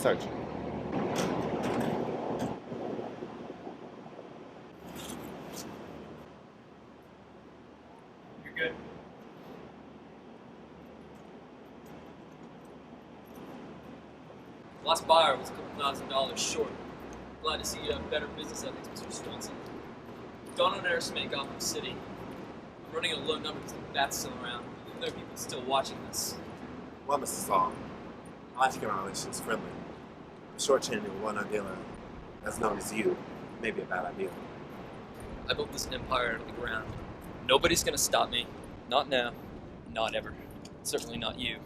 search. You're good. Last buyer was a couple $1,000 short. Glad to see you have better business ethics, Mr. Swanson. Don't underestimate Gotham City. I'm running a low number because the bat's still around. And there are people still watching this. Well, Mr. Saul, I like to keep our relations friendly. Short-chaining one dealer as known as you may be a bad idea. I built this empire to the ground. Nobody's gonna stop me. Not now. Not ever. Certainly not you.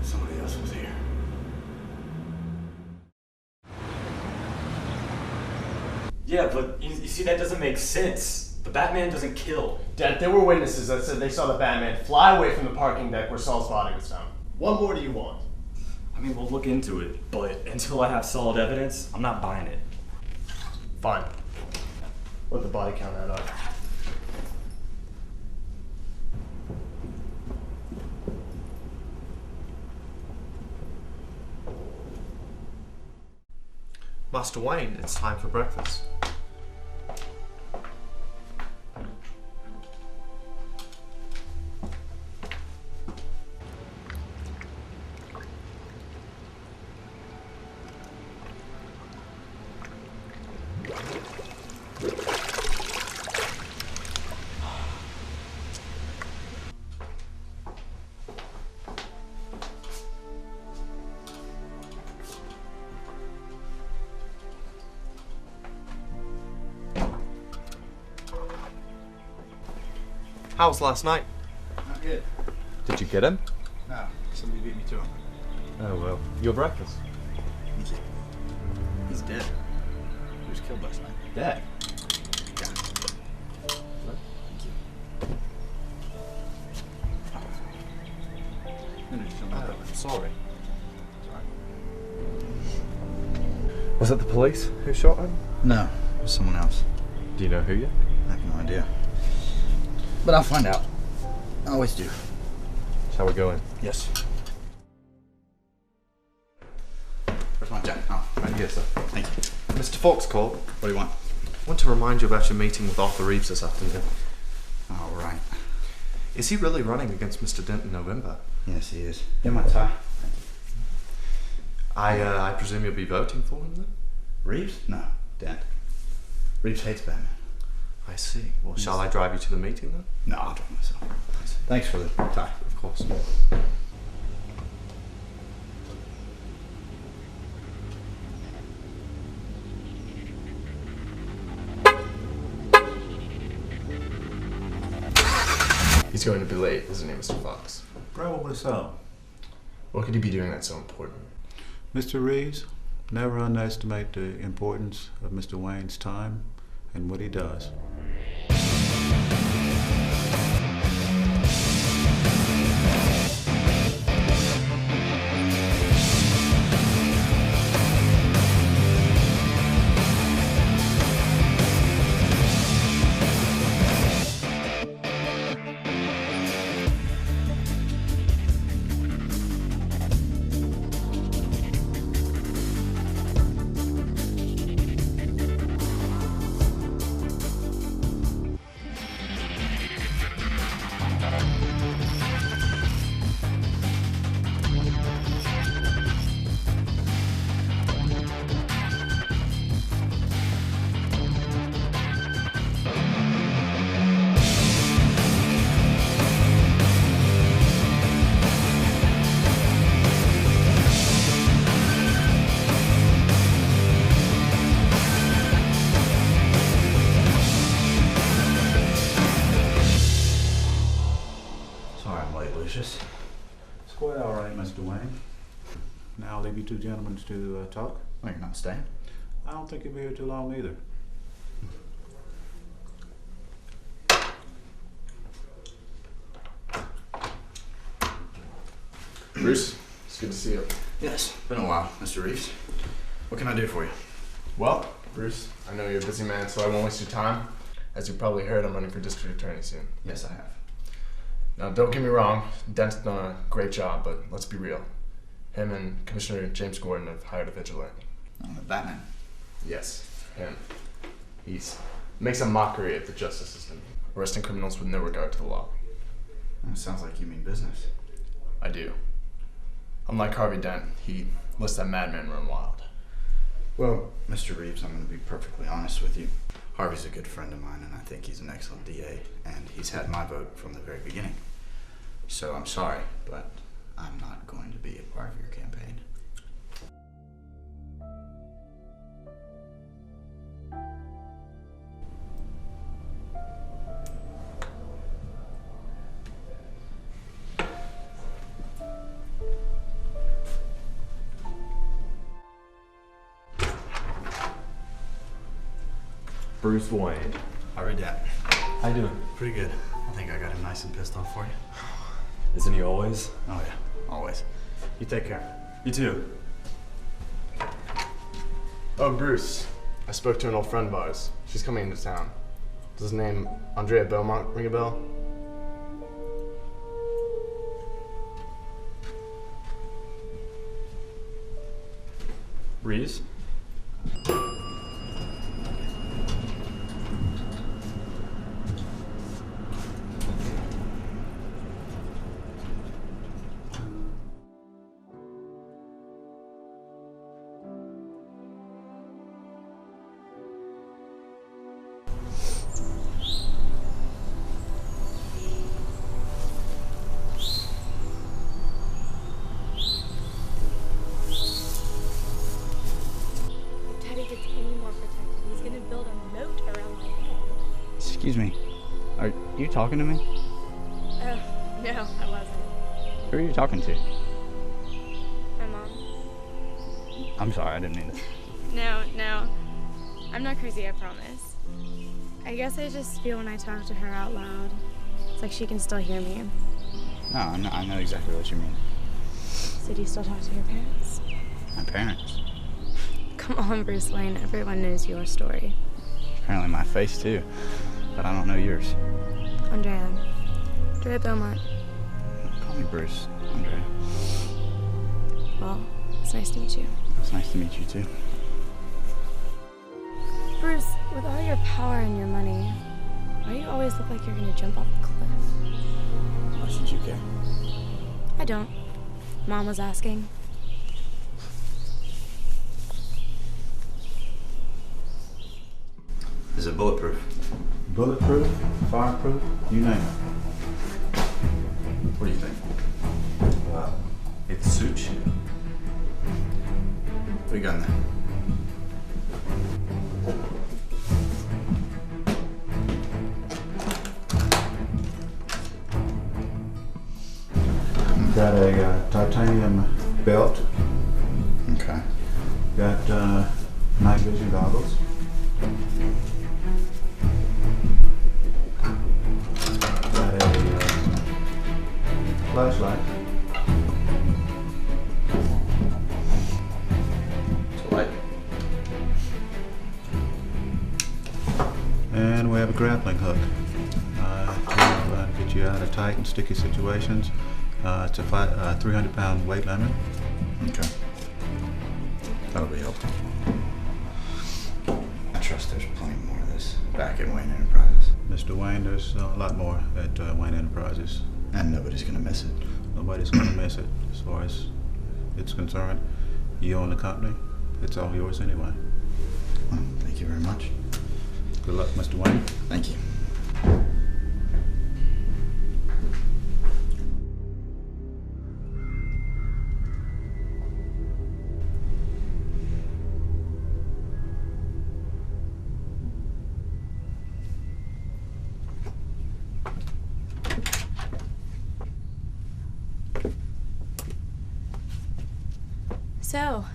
Somebody else was here. Yeah, but you see, that doesn't make sense. The Batman doesn't kill. Dad, there were witnesses that said they saw the Batman fly away from the parking deck where Saul's body was found. What more do you want? I mean, we'll look into it, but until I have solid evidence, I'm not buying it. Fine. Let the body count add up. Master Wayne, it's time for breakfast. How was last night? Not good. Did you get him? No, somebody beat me to him. Oh well. Your breakfast. He's dead. He was killed last night. Dead? Yeah. Thank you. No, just don't let that. I'm sorry. Sorry. Was it the police who shot him? No, it was someone else. Do you know who yet? I have no idea. But I'll find out. I always do. Shall we go in? Yes. Where's my jacket? Oh, Right here, sir. thank you. Mr. Fox called. What do you want? I want to remind you about your meeting with Arthur Reeves this afternoon. All right. Is he really running against Mr. Dent in November? Yes, he is. Get my tie. I presume you'll be voting for him then? Reeves? No, Dent. Reeves hates Batman. I see. Well, shall I drive you to the meeting then? No, I'll drive myself. Thanks for the tie. Of course. He's going to be late, isn't he, Mr. Fox? Probably so. What could he be doing that's so important? Mr. Reeves, never underestimate the importance of Mr. Wayne's time and what he does. Mr. Wayne. Now I'll leave you two gentlemen to talk. Well, you're not staying. I don't think you'll be here too long either. Bruce, it's good to see you. Yes, been a while, Mr. Reeves. What can I do for you? Well, Bruce, I know you're a busy man, so I won't waste your time. As you probably heard, I'm running for district attorney soon. Yes, I have. Now, don't get me wrong, Dent's done a great job, but let's be real. Him and Commissioner James Gordon have hired a vigilante. Oh, the Batman. Yes, him. He's makes a mockery of the justice system, arresting criminals with no regard to the law. It sounds like you mean business. I do. Unlike Harvey Dent, he lets that madman run wild. Well, Mr. Reeves, I'm going to be perfectly honest with you. Harvey's a good friend of mine, and I think he's an excellent DA, and he's had my vote from the very beginning. So I'm sorry, but I'm not going to be a part of your campaign. Bruce Wayne. Harvey Dent. How you doing? Pretty good. I think I got him nice and pissed off for you. Isn't he always? Oh yeah, always. You take care. You too. Oh, Bruce. I spoke to an old friend of ours. She's coming into town. Does the name Andrea Belmont ring a bell? Reeves? Excuse me. Are you talking to me? Oh, no, I wasn't. Who are you talking to? My mom. I'm sorry, I didn't mean to. No. I'm not crazy, I promise. I guess I just feel when I talk to her out loud. It's like she can still hear me. No, I know exactly what you mean. So do you still talk to your parents? My parents. Come on, Bruce Wayne. Everyone knows your story. Apparently my face too, but I don't know yours. Andrea Beaumont. Call me Bruce, Andrea. Well, it's nice to meet you. It's nice to meet you too. Bruce, with all your power and your money, why do you always look like you're gonna jump off a cliff? Why should you care? I don't. Mom was asking. Is it bulletproof? Bulletproof, fireproof, you name it. What do you think? Well, it suits you. What do you got in there? Got a titanium belt. Okay. Got night vision goggles. Got a flashlight. It's a light. And we have a grappling hook to get you out of tight and sticky situations. It's a 300-pound weight limit. Okay. That'll be helpful. I trust there's plenty more of this back at Wayne Enterprises. Mr. Wayne, there's a lot more at Wayne Enterprises. And nobody's gonna miss it. Nobody's going to miss it as far as it's concerned. You own the company. It's all yours anyway. Well, thank you very much. Good luck, Mr. Wayne. Thank you. So,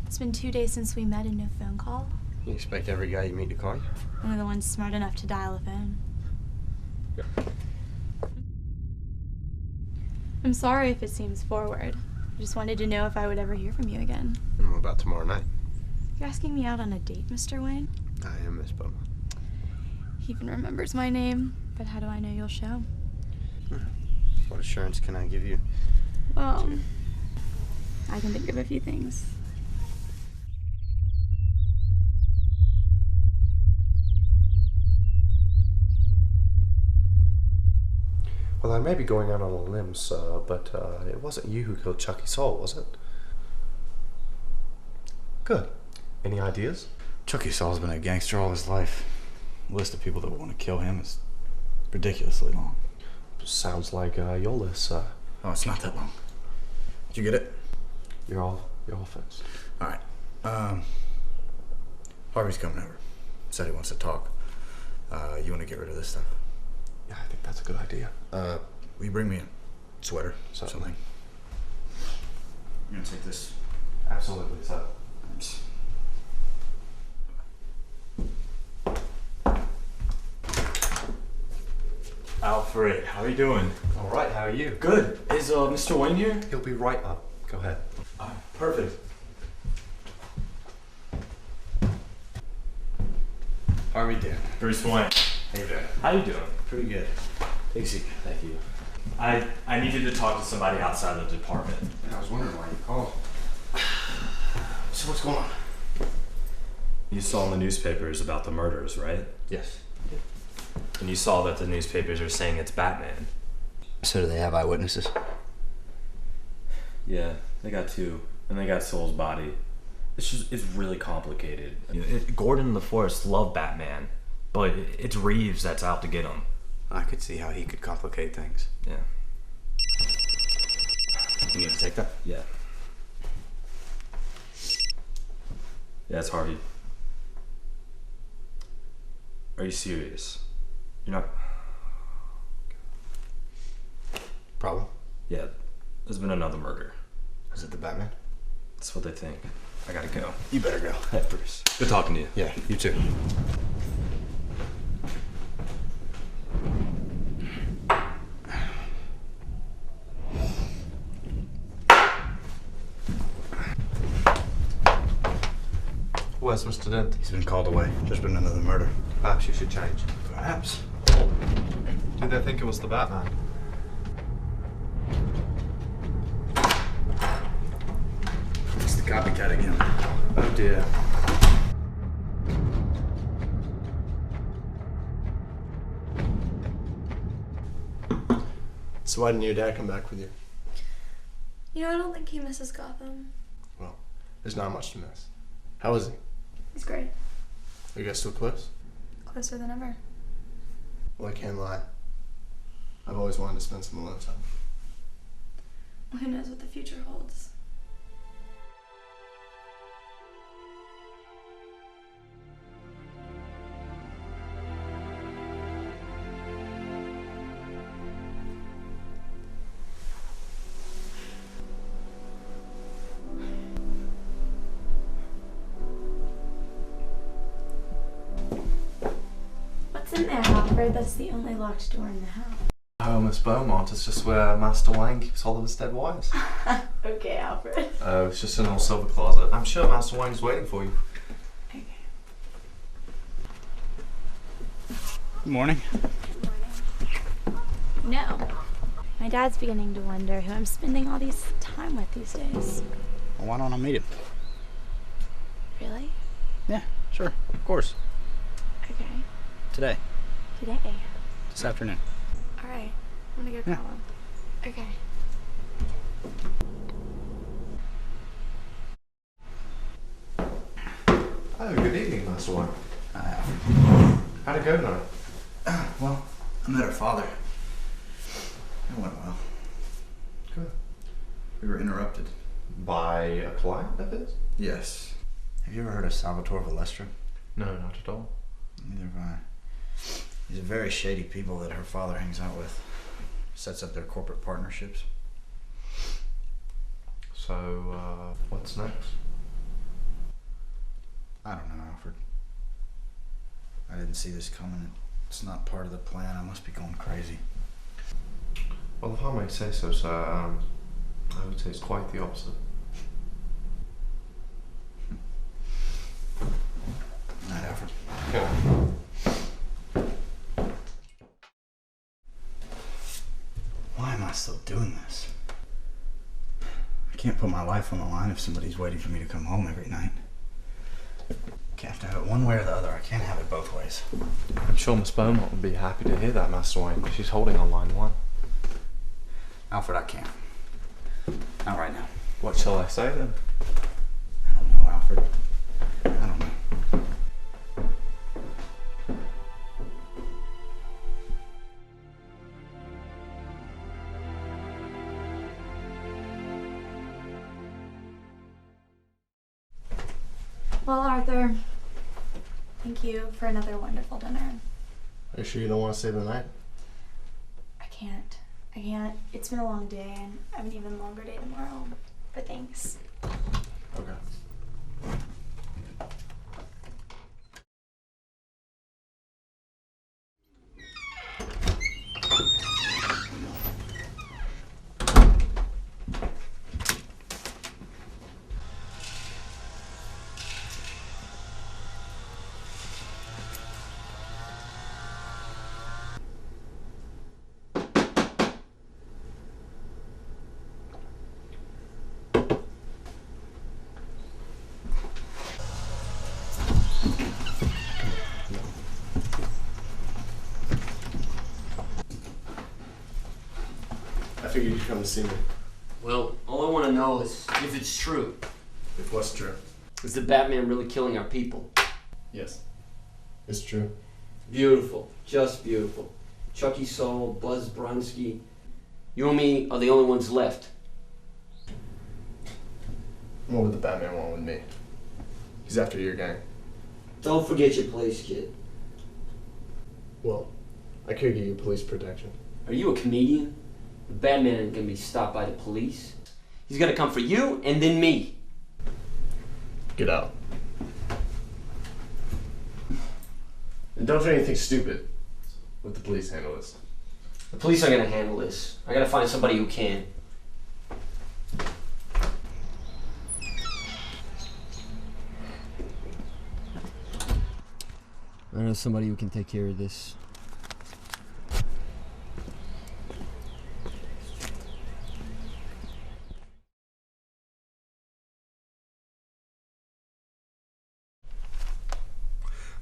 it's been 2 days since we met and no phone call. You expect every guy you meet to call you? One of the ones smart enough to dial a phone. Yeah. I'm sorry if it seems forward. I just wanted to know if I would ever hear from you again. And what about tomorrow night? You're asking me out on a date, Mr. Wayne? I am Miss Beaumont. He even remembers my name, but how do I know you'll show? What assurance can I give you? Well, I can think of a few things. Well, I may be going out on a limb, sir, but it wasn't you who killed Chucky Soul, was it? Good. Any ideas? Chucky Saul's been a gangster all his life. The list of people that want to kill him is ridiculously long. Sounds like your list, sir. Oh, it's not that long. Did you get it? You're all fixed. All right. Harvey's coming over. Said he wants to talk. You want to get rid of this stuff? Yeah, I think that's a good idea. Will you bring me a sweater? Something. I'm gonna take this. Absolutely, sir. Thanks. Alfred, how are you doing? All right, how are you? Good. Is Mr. Wayne here? He'll be right up. Go ahead. Perfect. Harvey Dent. Bruce Wayne. Hey there. How you doing? Pretty good. Take a seat. Thank you. I needed to talk to somebody outside the department. I was wondering why you called. So what's going on? You saw in the newspapers about the murders, right? Yes. And you saw that the newspapers are saying it's Batman. So do they have eyewitnesses? Yeah, they got two. And they got Soul's body. It's really complicated. Gordon and the Forest love Batman, but it's Reeves that's out to get him. I could see how he could complicate things. Yeah. You need to take that? Yeah. Yeah, it's Harvey. Are you serious? You're not... Problem? Yeah, there's been another murder. Is it the Batman? That's what they think. I gotta go. You better go. Hey, Bruce. Good talking to you. Yeah, you too. Where's Mr. Dent? He's been called away. There's been another murder. Perhaps you should change. Perhaps. Did they think it was the Batman? It's the copycat again. Oh dear. So why didn't your dad come back with you? You know, I don't think he misses Gotham. Well, there's not much to miss. How is he? He's great. Are you guys still close? Closer than ever. Well, I can't lie. I've always wanted to spend some alone time. Well, who knows what the future holds? What's in there, Alfred? That's the only locked door in the house. Oh, Miss Beaumont, it's just where Master Wayne keeps hold of his dead wives. Okay, Alfred. Oh, it's just an old silver closet. I'm sure Master Wayne's waiting for you. Okay. Good morning. No. My dad's beginning to wonder who I'm spending all this time with these days. Well, why don't I meet him? Really? Yeah, sure. Of course. Okay. Today. Today. This afternoon. All right. I'm gonna go Yeah. call him. Okay. Oh, good evening, Master Wayne. How'd it go tonight? Well, I met her father. It went well. Good. We were interrupted. By a client of his? Yes. Have you ever heard of Salvatore Valestra? No, not at all. Neither have I. These are very shady people that her father hangs out with. Sets up their corporate partnerships. So So, what's next? I don't know, Alfred. I didn't see this coming. It's not part of the plan. I must be going crazy. Well, if I may say so, sir, I would say it's quite the opposite. Night, Alfred. Yeah. Why am I still doing this? I can't put my life on the line if somebody's waiting for me to come home every night. I have to have it one way or the other. I can't have it both ways. I'm sure Miss Beaumont would be happy to hear that, Master Wayne. She's holding on line 1. Alfred, I can't. Not right now. What shall I say then? I don't know, Alfred. I don't know. Well, Arthur, thank you for another wonderful dinner. Are you sure you don't want to stay the night? I can't. It's been a long day, and I have an even longer day tomorrow. But thanks. Okay. I figured you'd come to see me. Well, all I want to know is if it's true. If what's true? Is the Batman really killing our people? Yes. It's true. Beautiful. Just beautiful. Chucky Saul, Buzz Bronski. You and me are the only ones left. What would the Batman want with me? He's after your gang. Don't forget your place, kid. Well, I could give you police protection. Are you a comedian? The Batman ain't gonna be stopped by the police. He's gonna come for you and then me. Get out. And don't do anything stupid. Let the police handle this. The police aren't gonna handle this. I gotta find somebody who can. I know somebody who can take care of this.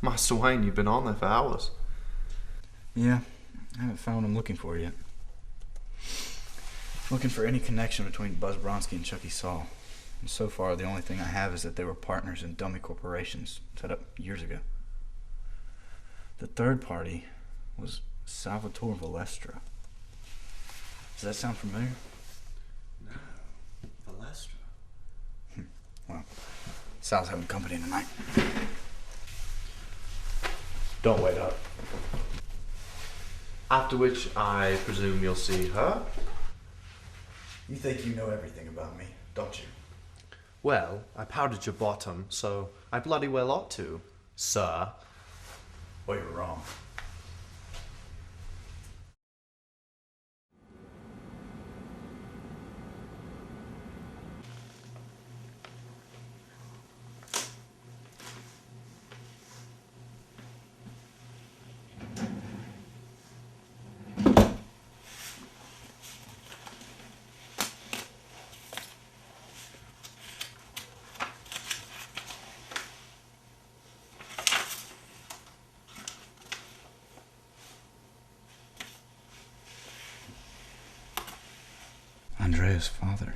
Master Wayne, you've been on there for hours. Yeah, I haven't found what I'm looking for yet. Looking for any connection between Buzz Bronski and Chucky Saul. And so far, the only thing I have is that they were partners in dummy corporations set up years ago. The third party was Salvatore Valestra. Does that sound familiar? No. Valestra. Well, Sal's having company tonight. Don't wait up. After which, I presume you'll see her? You think you know everything about me, don't you? Well, I powdered your bottom, so I bloody well ought to, sir. Well, you're wrong. Andrea's father.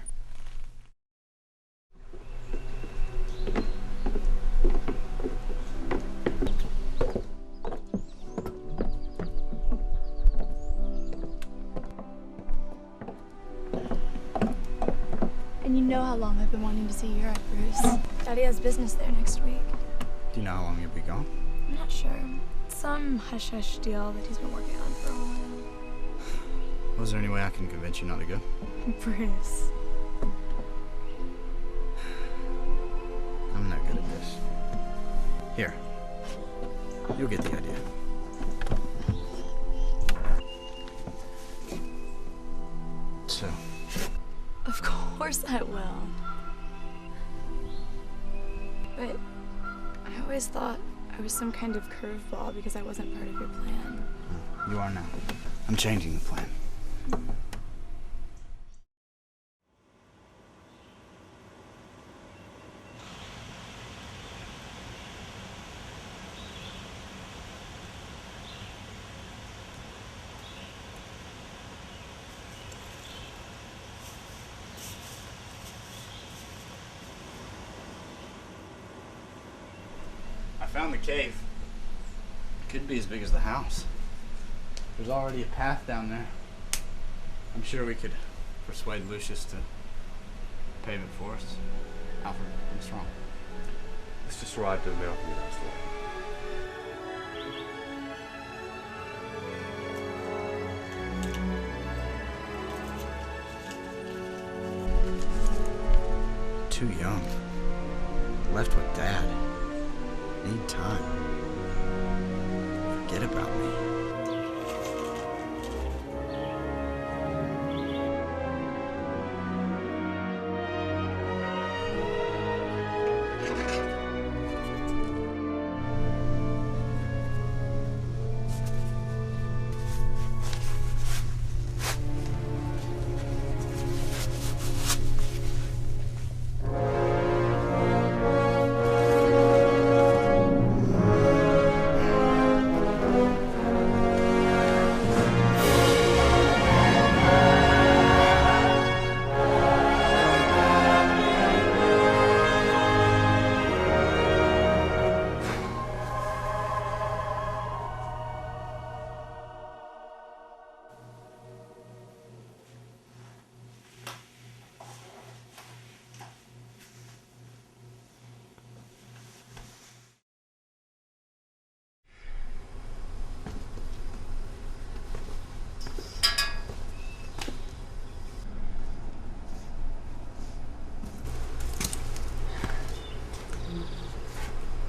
And you know how long I've been wanting to see Europe, Bruce. Daddy has business there next week. Do you know how long you'll be gone? I'm not sure. Some hush-hush deal that he's been working on for a while. Was there any way I can convince you not to go? Bruce. You'll get the idea. So, Of course I will. But I always thought I was some kind of curveball because I wasn't part of your plan. you are now. I'm changing the plan. I found the cave. It could be as big as the house. There's already a path down there. I'm sure we could persuade Lucius to pave it for us. Alfred, what's wrong? Let's just ride to the mountain and that's all. Too young. Left with Dad. Need time. Forget about me.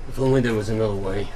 If only there was another way.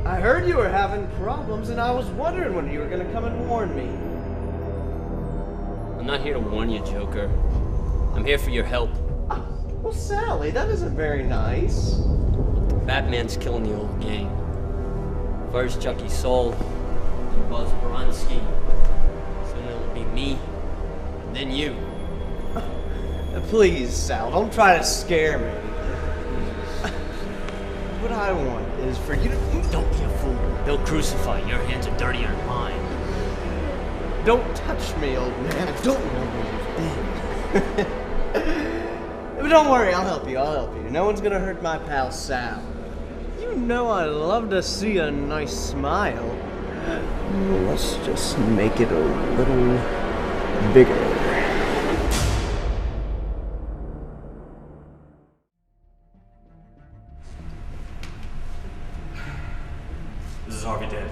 I heard you were having problems, and I was wondering when you were gonna come and warn me. I'm not here to warn you, Joker. I'm here for your help. Well, Sally, that isn't very nice. Batman's killing the old gang. First Chucky Soul, then Buzz Bronski. Soon it'll be me, and then you. Please, Sal, don't try to scare me. What I want is for you to... Don't be a fool. They'll crucify you. Your hands are dirtier than mine. Don't touch me, old man. I don't know where you've been. But don't worry, I'll help you. No one's gonna hurt my pal Sal. You know I love to see a nice smile. Let's just make it a little bigger. This is Harvey Dent.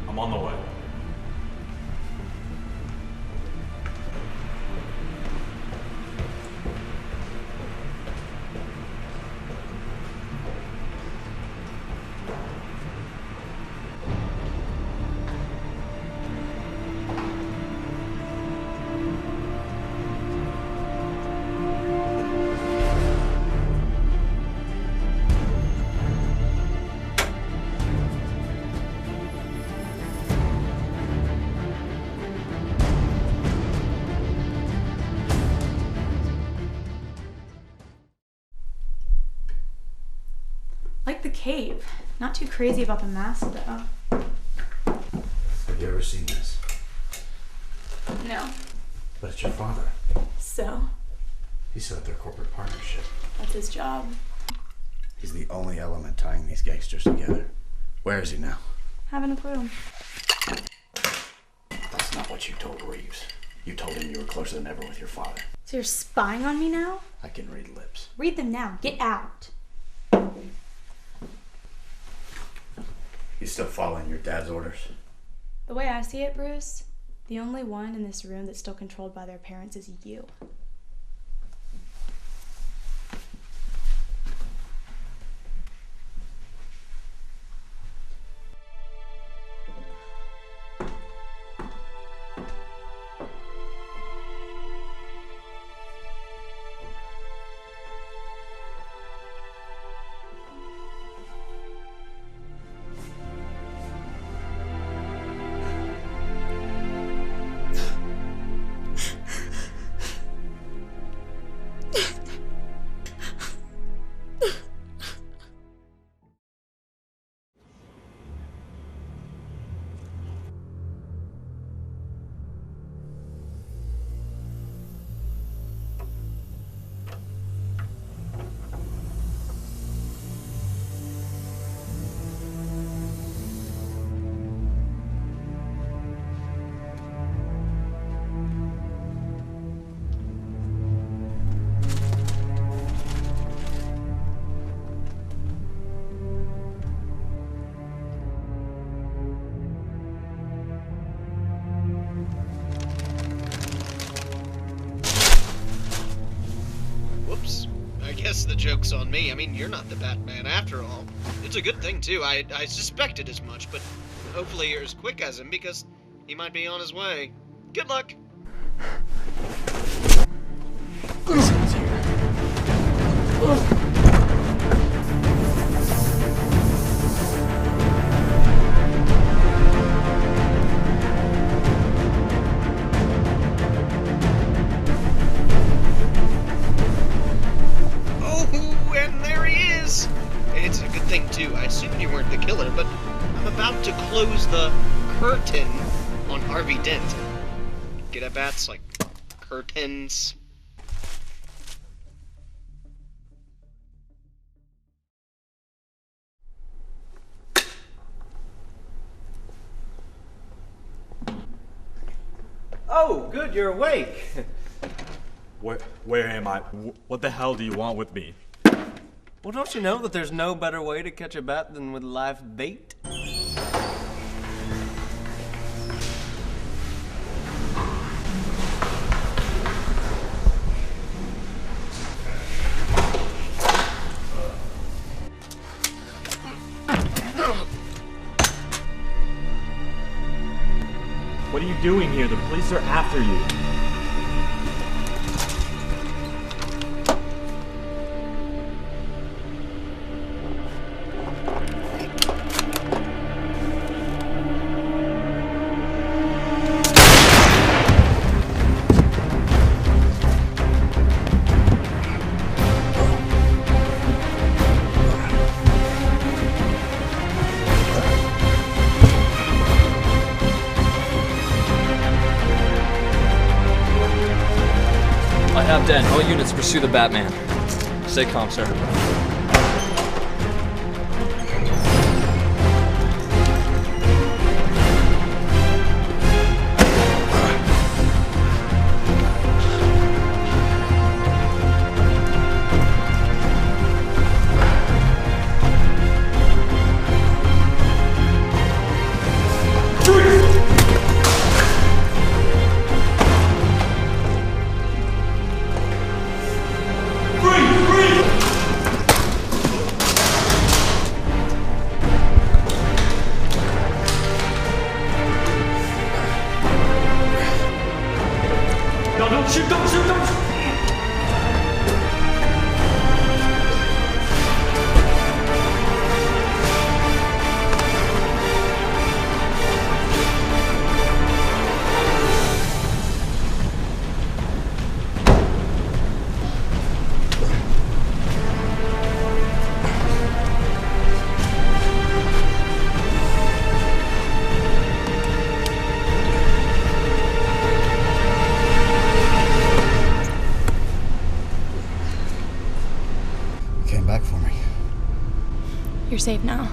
I'm on the way. Like the cave. Not too crazy about the mask, though. Are you you ever seen this? No. But it's your father. So? He set up their corporate partnership. That's his job. He's the only element tying these gangsters together. Where is he now? Haven't a clue. That's not what you told Reeves. You told him you were closer than ever with your father. So you're spying on me now? I can read lips. Read them now. Get out. He's still following your dad's orders? The way I see it, Bruce, the only one in this room that's still controlled by their parents is you. Guess the joke's on me. I mean, you're not the Batman after all. It's a good thing, too. I suspected as much, but hopefully you're as quick as him, because he might be on his way. Good luck! It's a good thing, too. I assumed you weren't the killer, but I'm about to close the curtain on Harvey Dent. Get at bats like curtains. Oh, good, you're awake. Where am I? What the hell do you want with me? Well, don't you know that there's no better way to catch a bat than with live bait? What are you doing here? The police are after you. Have Den. All units pursue the Batman. Stay calm, sir. you're safe now.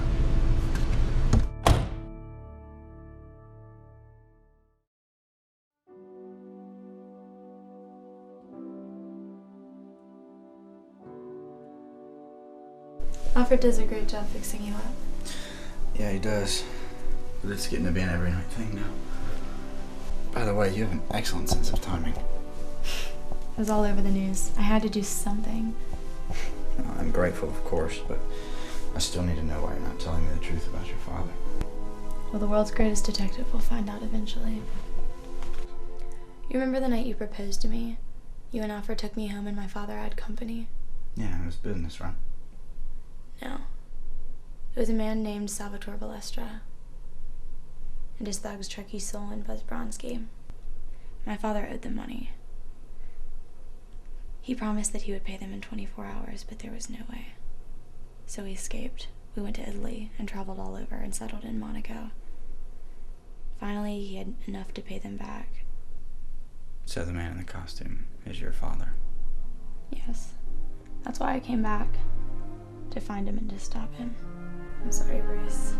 Alfred does a great job fixing you up. Yeah, he does. But it's getting to be an every night thing now. By the way, you have an excellent sense of timing. It was all over the news. I had to do something. I'm grateful, of course, but I still need to know why you're not telling me the truth about your father. Well, the world's greatest detective will find out eventually. You remember the night you proposed to me? You and Alfred took me home and my father had company. Yeah, it was business, right? No. It was a man named Salvatore Balestra. And his thugs Truckee Soul and Buzz Bronski. My father owed them money. He promised that he would pay them in 24 hours, but there was no way. So we escaped. We went to Italy and traveled all over and settled in Monaco. Finally, he had enough to pay them back. So the man in the costume is your father? Yes. That's why I came back. To find him and to stop him. I'm sorry, Bruce.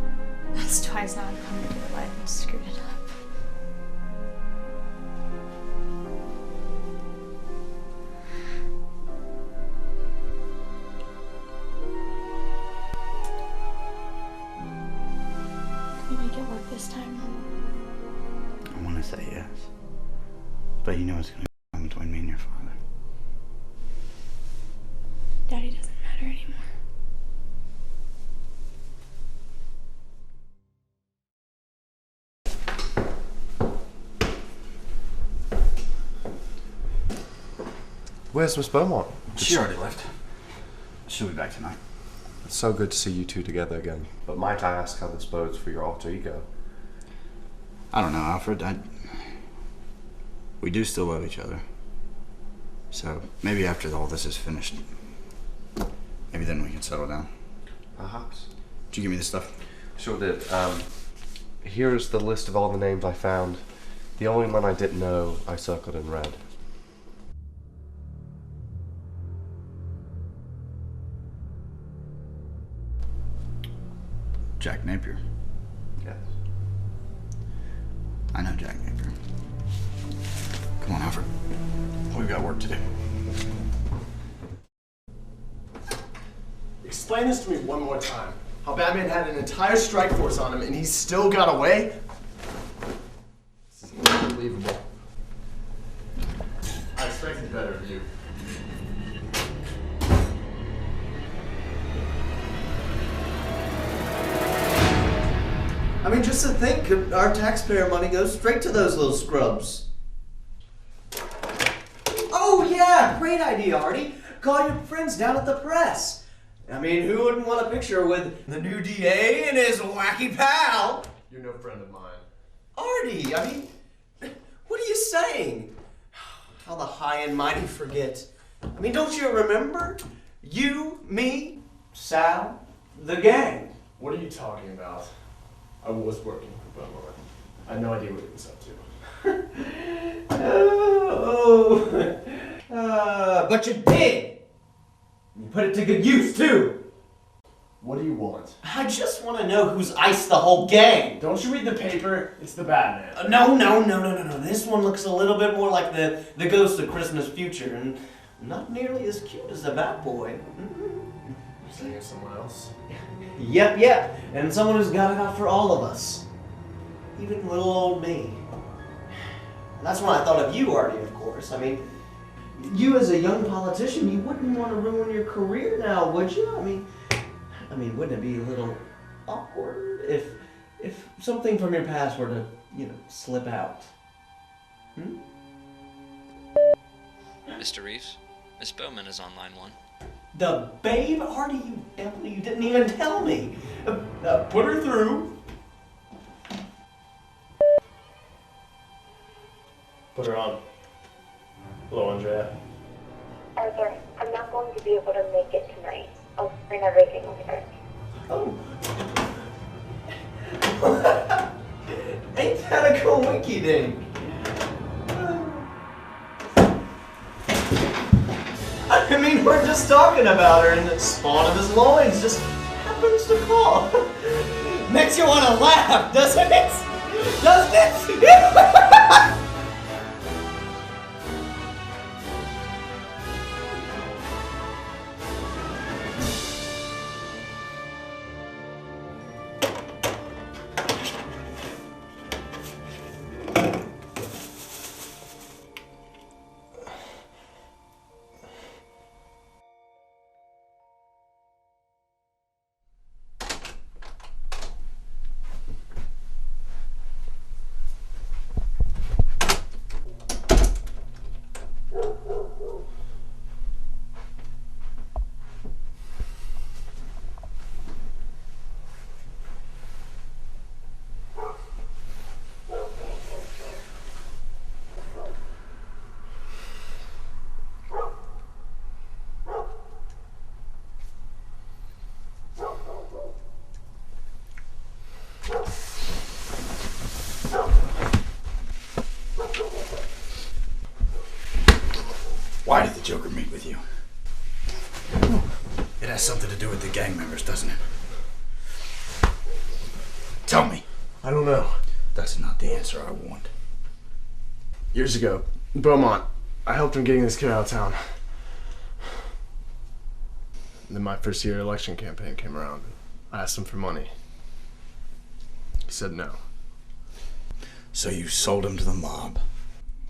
That's twice now I've come into your life and screwed it up. Can we make it work this time? I want to say yes. But you know it's going to come between me and your father. Daddy doesn't matter anymore. Where's Miss Beaumont? She already left. She'll be back tonight. It's so good to see you two together again. But might I ask how this bodes for your alter ego? I don't know, Alfred. We do still love each other. So maybe after all this is finished, maybe then we can settle down. Perhaps. Did you give me this stuff? Sure did. Here's the list of all the names I found. The only one I didn't know, I circled in red. Jack Napier. Yes. I know Jack Napier. Come on, Alfred. We've got work to do. Explain this to me one more time. How Batman had an entire strike force on him and he still got away? This is unbelievable. I expected better of you. I mean, just to think, our taxpayer money goes straight to those little scrubs. Oh yeah, great idea, Artie. Call your friends down at the press. I mean, who wouldn't want a picture with the new DA and his wacky pal? You're no friend of mine. Artie, I mean, what are you saying? How the high and mighty forget. I mean, don't you remember? You, me, Sal, the gang. What are you talking about? I was working for Beaumont. I had no idea what he was up to. But you did. You put it to good use, too. What do you want? I just want to know who's iced the whole gang. Don't you read the paper? It's the Batman. No. This one looks a little bit more like the ghost of Christmas Future, and not nearly as cute as the Batboy. You're saying it's someone else? Yep. And someone who's got it out for all of us. Even little old me. And that's when I thought of you, Artie, of course. I mean, you as a young politician, you wouldn't want to ruin your career now, would you? I mean, wouldn't it be a little awkward if something from your past were to, slip out? Mr. Reeves, Miss Bowman is on line 1. The babe? Artie, you devil, you didn't even tell me. Put her through. Put her on. Hello, Andrea. Arthur, I'm not going to be able to make it tonight. I'll bring everything over. Oh. Ain't that a cool winky dink? I mean, we're just talking about her in the spawn of his loins. Just have happens to call. Makes you want to laugh, doesn't it? Doesn't it? Why did the Joker meet with you? It has something to do with the gang members, doesn't it? Tell me. I don't know. That's not the answer I want. Years ago, Beaumont, I helped him getting this kid out of town. And then my first year election campaign came around. I asked him for money. He said no. So you sold him to the mob?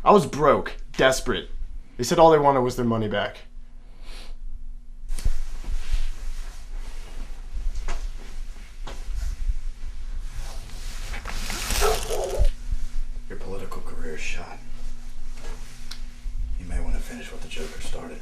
I was broke, desperate. They said all they wanted was their money back. Your political career is shot. You may want to finish what the Joker started.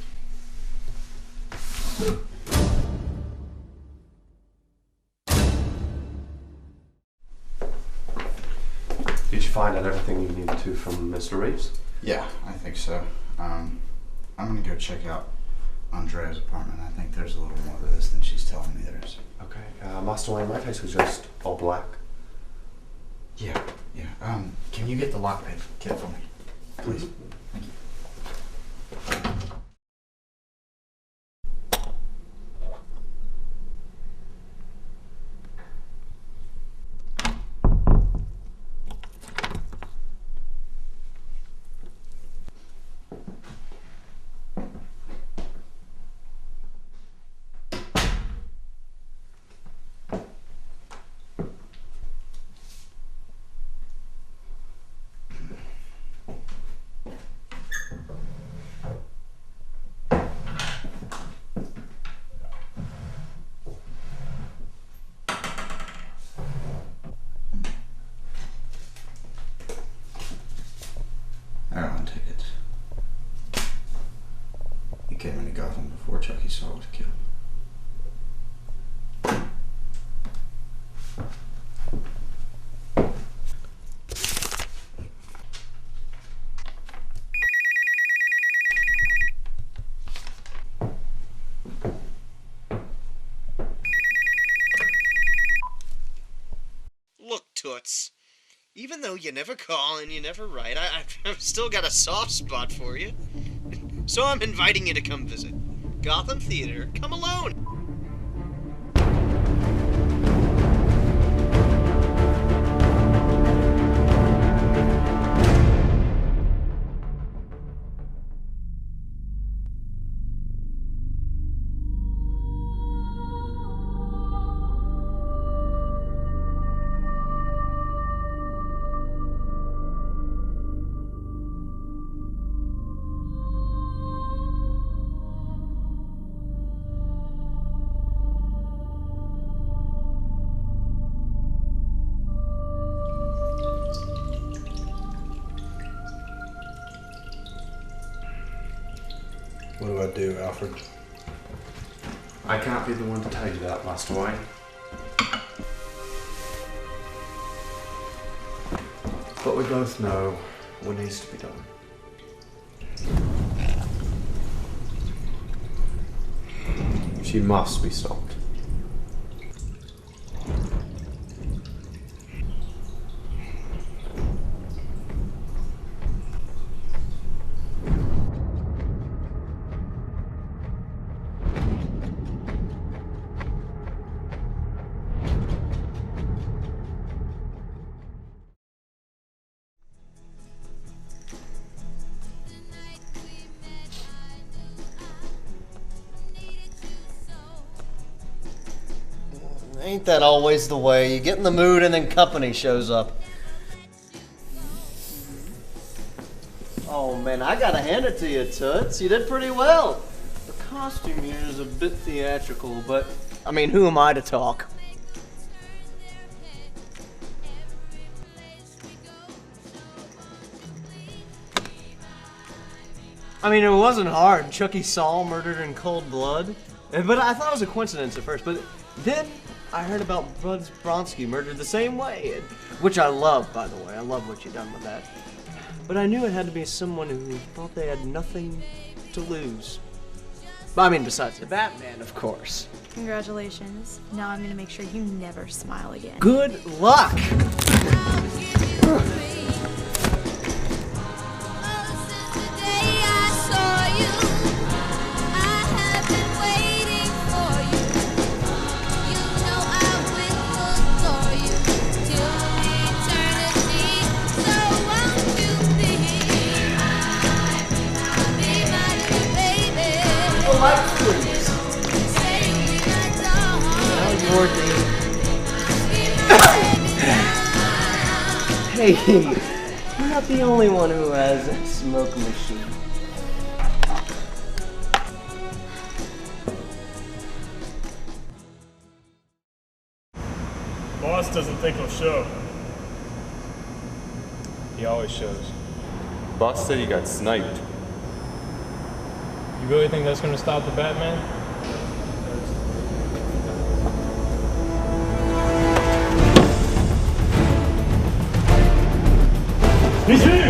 Did you find out everything you needed to from Mr. Reeves? Yeah, I think so. I'm gonna go check out Andrea's apartment. I think there's a little more to this than she's telling me there is. Okay. Master Wayne, my taste was just all black. Yeah. Can you get the lockpick kit for me, please? Thank you. Airline tickets. You came into Gotham before Chucky Saw was killed. Look, Toots. Even though you never call and you never write, I've still got a soft spot for you. So I'm inviting you to come visit. Gotham Theater, come alone. What do I do, Alfred? I can't be the one to tell you that, Master Wayne. But we both know what needs to be done. She must be stopped. Ain't that always the way? You get in the mood and then company shows up. Oh man, I gotta hand it to you, Toots. You did pretty well. The costume here is a bit theatrical, but I mean, who am I to talk? I mean, it wasn't hard. Chucky Saul murdered in cold blood. But I thought it was a coincidence at first. But then I heard about Bud Bronski murdered the same way. Which I love, by the way. I love what you've done with that. But I knew it had to be someone who thought they had nothing to lose. I mean, besides the Batman, of course. Congratulations. Now I'm gonna make sure you never smile again. Good luck! Hey, you're not the only one who has a smoke machine. Boss doesn't think he'll show. He always shows. Boss said he got sniped. You really think that's gonna stop the Batman? He's here!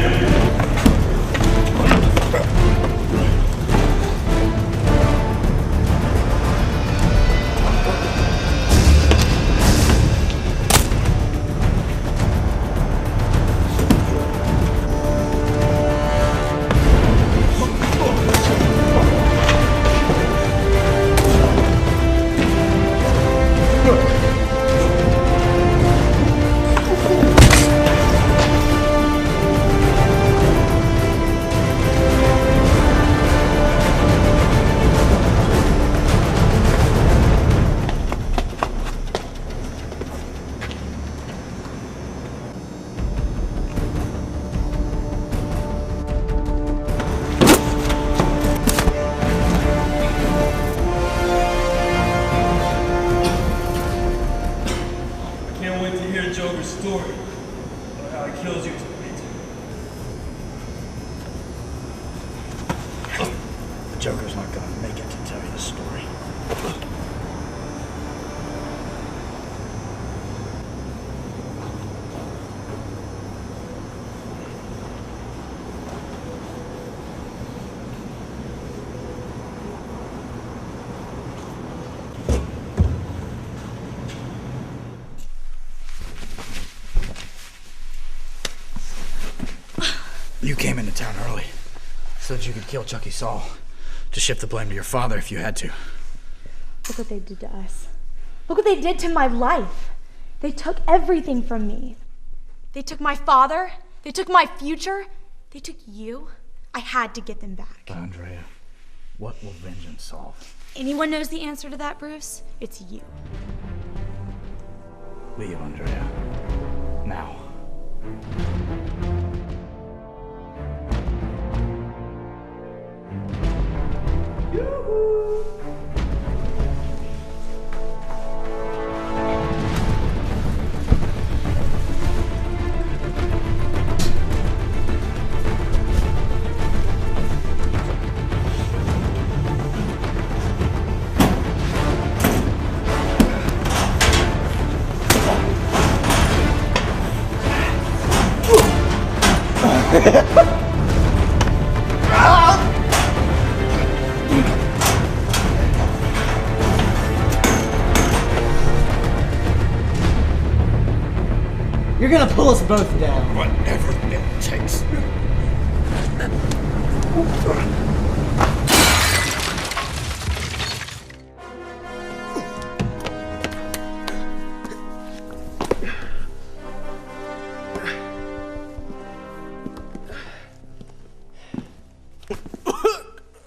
Joker's not gonna make it to tell you the story. You came into town early so that you could kill Chucky Saul. To shift the blame to your father if you had to. Look what they did to us. Look what they did to my life. They took everything from me. They took my father. They took my future. They took you. I had to get them back. But Andrea, what will vengeance solve? Anyone knows the answer to that, Bruce? It's you. Leave, Andrea. Now. You're gonna pull us both down. Whatever it takes.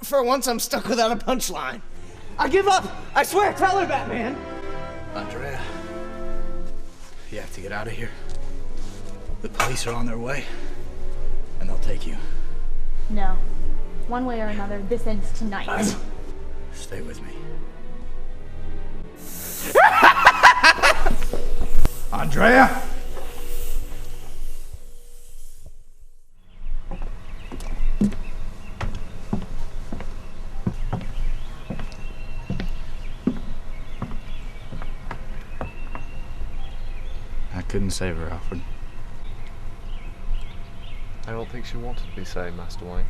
For once, I'm stuck without a punchline. I give up. I swear. Tell her, Batman. Andrea. You have to get out of here. The police are on their way, and they'll take you. No. One way or another, this ends tonight. Stay with me. Andrea! I couldn't save her, Alfred. I don't think she wanted to be saved, Master Wayne.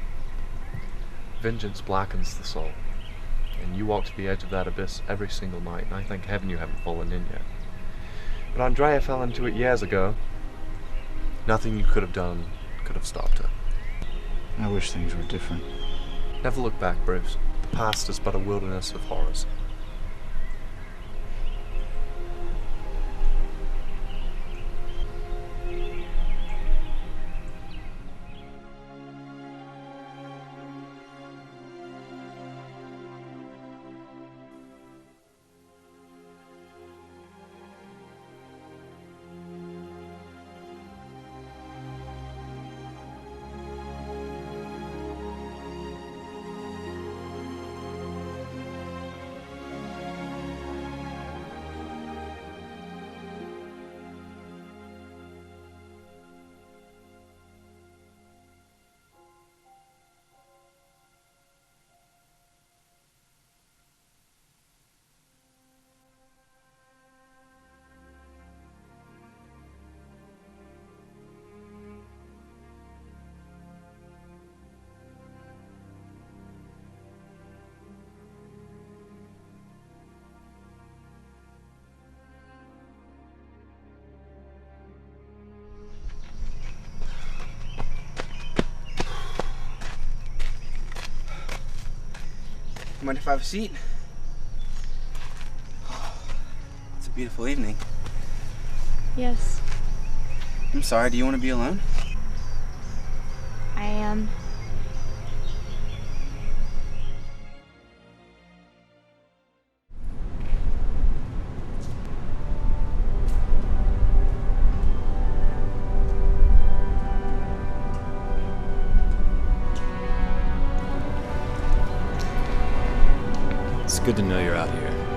Vengeance blackens the soul, and you walk to the edge of that abyss every single night, and I thank heaven you haven't fallen in yet. But Andrea fell into it years ago. Nothing you could have done could have stopped her. I wish things were different. Never look back, Bruce. The past is but a wilderness of horrors. Mind if I have a seat? It's a beautiful evening. Yes, I'm sorry, do you want to be alone? I am. It's good to know you're out here.